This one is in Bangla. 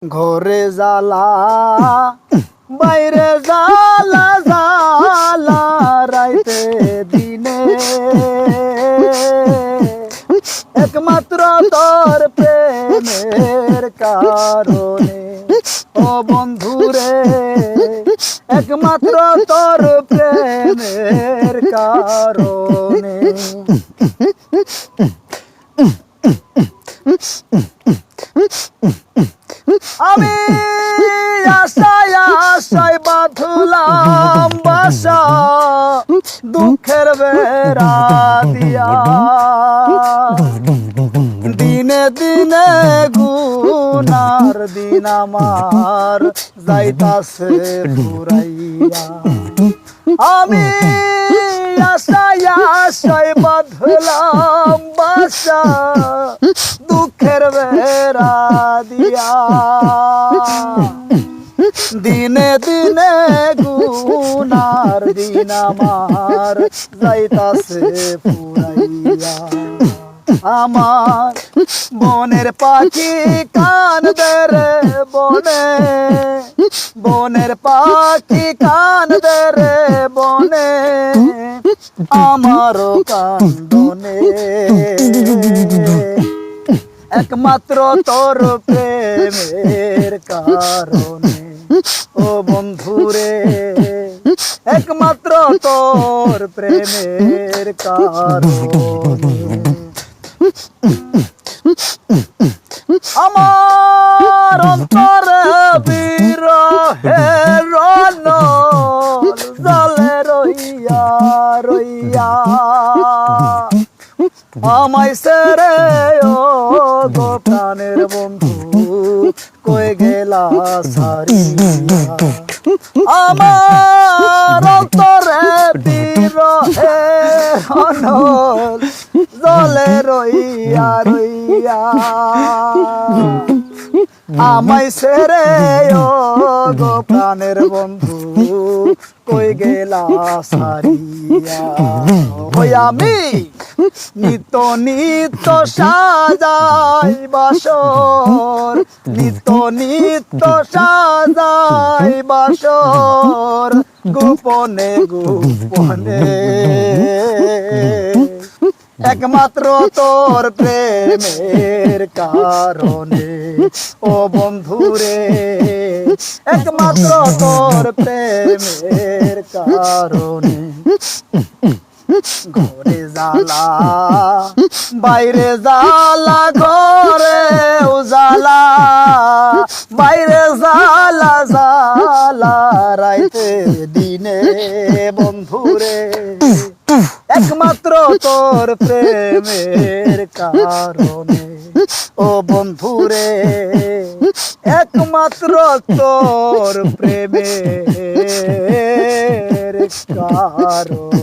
ঘরে জ্বালা বাইরে জ্বালা জ্বালা রাইতে দিনে একমাত্র তোর প্রেমের কারণে ও বন্ধুরে একমাত্র তোর প্রেমের কারণে আমি আশায় আশায় বাঁধলাম বাসা দুঃখের বেড়া দিয়া দিনে দিনে গুনার দিন আমার যাইতাছে ফুরাইয়া আমি আশায় আশায় বাঁধলাম বাসা দুঃখের বেড়া দিয়া দিনে দিনে গুনার দিন আমার যাইতাছে ফুরাইয়া আমার বনের পাখি কান দে রে বনে বনের পাখি কান দে রে বনে আমারও কান্দনে একমাত্র তোর প্রেমের কারণে ও বন্ধুরে একমাত্র তোর প্রেমের কারণে আমার অন্তরে বিরহের জলে রইয়া রইয়া আমায় সেরে ও গো প্রাণের বন্ধু কই গেলা সারিয়া আমার অন্তরে বিরহের জলে রইয়া রইয়া আমায় সেরে ও গো প্রাণের বন্ধু কই গেলা সারিয়া ওই আমি নিত্য নিত্য সাজাই বাসর নিত্য নিত্য সাজাই বাসর গোপনে গোপনে একমাত্র তোর প্রেমের কারণে ও বন্ধুরে একমাত্র তোর প্রেমের কারণে ঘরে জ্বালা বাইরে জ্বালা ঘরে উজালা বাইরে জ্বালা জ্বালা রাইতে দিনে বন্ধুরে একমাত্র তোর প্রেমের কারণে ও বন্ধুরে একমাত্র তোর প্রেমের কারণে।